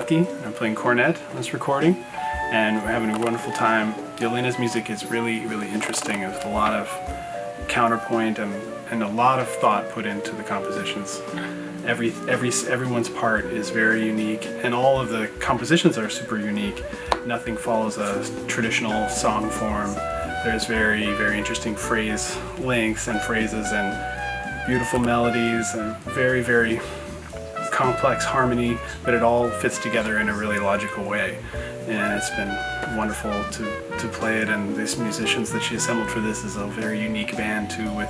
Knuffke. I'm playing cornet on this recording, and we're having a wonderful time. Yelena's music is really interesting. There's a lot of counterpoint and a lot of thought put into the compositions. Everyone's part is very unique, and all of the compositions are super unique. Nothing follows a traditional song form. There's very interesting phrase lengths and phrases and beautiful melodies and very complex harmony, but it all fits together in a really logical way. And it's been wonderful to play it, and these musicians that she assembled for this is a very unique band too, with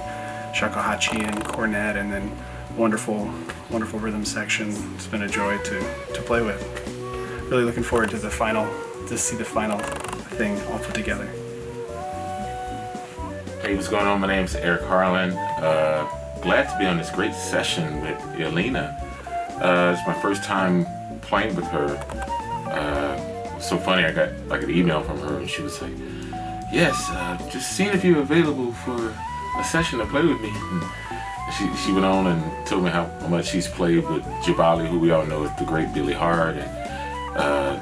shakuhachi and cornet, and then wonderful rhythm section. It's been a joy to play with. Really looking forward to see the final thing all put together. Hey, what's going on? My name's Eric Harland. Glad to be on this great session with Yelena. It's my first time playing with her. So funny, I got like an email from her and she was like, yes, just seeing if you're available for a session to play with me. And she went on and told me how much she's played with Jabali, who we all know is the great Billy Hart, and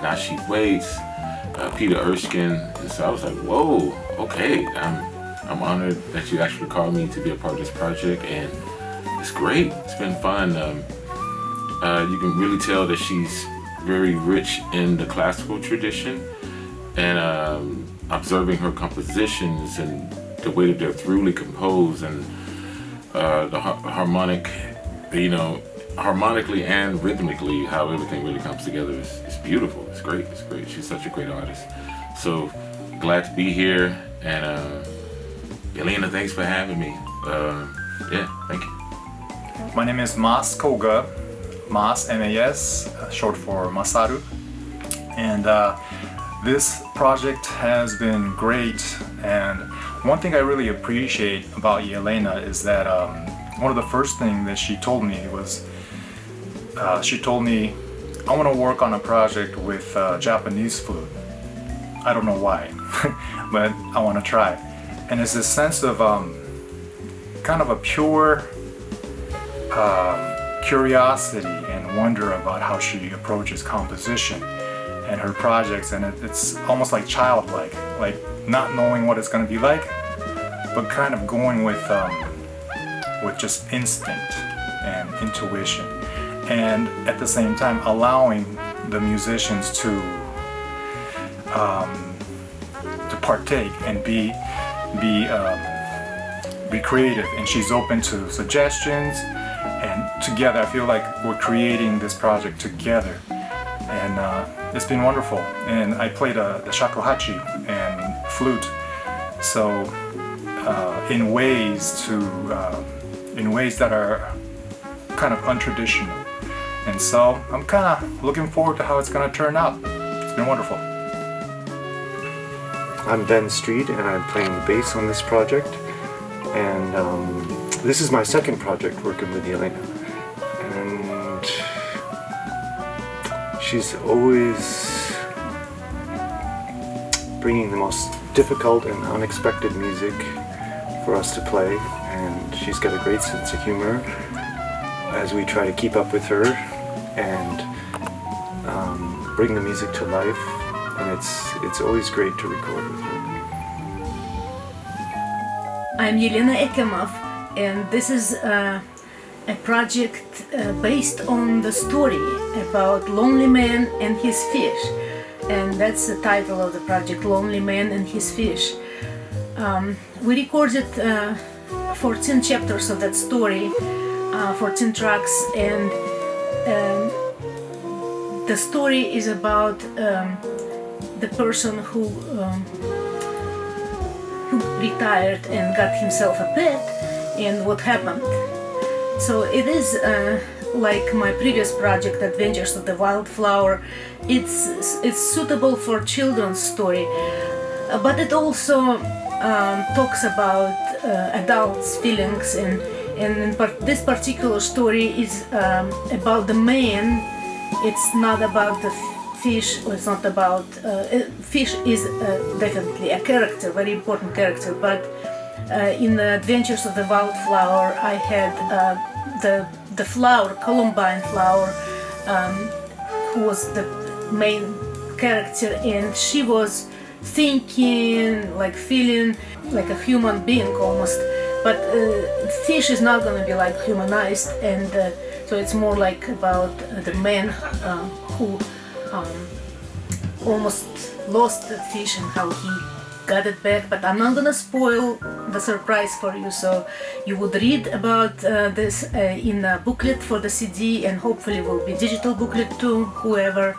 Now She Waits, Peter Erskine. And so I was like, whoa, okay, I'm honored that you actually called me to be a part of this project, and it's great. It's been fun. You can really tell that she's very rich in the classical tradition, and observing her compositions and the way that they're throughly composed, and the harmonic, harmonically and rhythmically, how everything really comes together is beautiful. It's great. It's great. She's such a great artist. So glad to be here, and Yelena, thanks for having me. Yeah, thank you. My name is Masaru Koga. Mas, M-A-S, short for Masaru. And this project has been great. And one thing I really appreciate about Yelena is that one of the first things that she told me was, she told me, I want to work on a project with Japanese flute. I don't know why, but I want to try. And it's this sense of kind of a pure curiosity and wonder about how she approaches composition and her projects, and it's almost like childlike, like not knowing what it's going to be like, but kind of going with just instinct and intuition, and at the same time allowing the musicians to partake and be creative, and she's open to suggestions. And together, I feel like we're creating this project together, and it's been wonderful. And I played the shakuhachi and flute, so in ways that are kind of untraditional. And so I'm kind of looking forward to how it's going to turn out. It's been wonderful. I'm Ben Street, and I'm playing the bass on this project. And this is my second project working with Yelena, and she's always bringing the most difficult and unexpected music for us to play, and she's got a great sense of humor as we try to keep up with her and bring the music to life, and it's always great to record with her. I'm Yelena Eckemoff, and this is a project based on the story about Lonely Man and His Fish, and that's the title of the project, Lonely Man and His Fish. We recorded 14 chapters of that story, 14 tracks, and the story is about the person who retired and got himself a pet, and what happened. So it is like my previous project, Adventures of the Wildflower. It's suitable for children's story, but it also talks about adults' feelings, and this particular story is about the man. It's not about the fish, or it's not about fish is definitely a character, very important character, but in the Adventures of the Wildflower I had the flower, Columbine flower, who was main character, and she was thinking, like feeling like a human being almost. But fish is not gonna be like humanized, and so it's more like about the man who almost lost the fish and how he got it back. But I'm not gonna spoil the surprise for you, so you would read about this in a booklet for the CD, and hopefully will be digital booklet too, whoever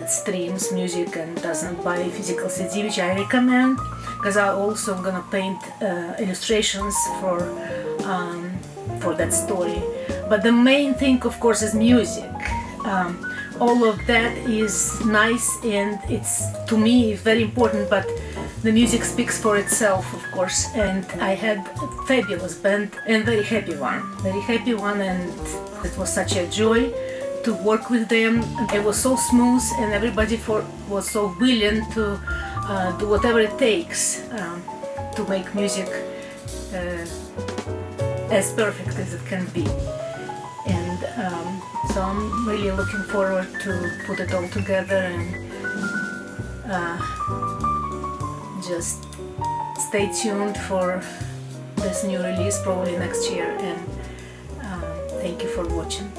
streams music and doesn't buy a physical CD, which I recommend, because I'm also gonna paint illustrations for that story. But the main thing, of course, is music. All of that is nice, and it's, to me, very important, but the music speaks for itself, of course. And I had a fabulous band and very happy one, and it was such a joy to work with them. It was so smooth, and everybody was so willing to do whatever it takes to make music as perfect as it can be. And so I'm really looking forward to put it all together, and just stay tuned for this new release probably next year, and thank you for watching.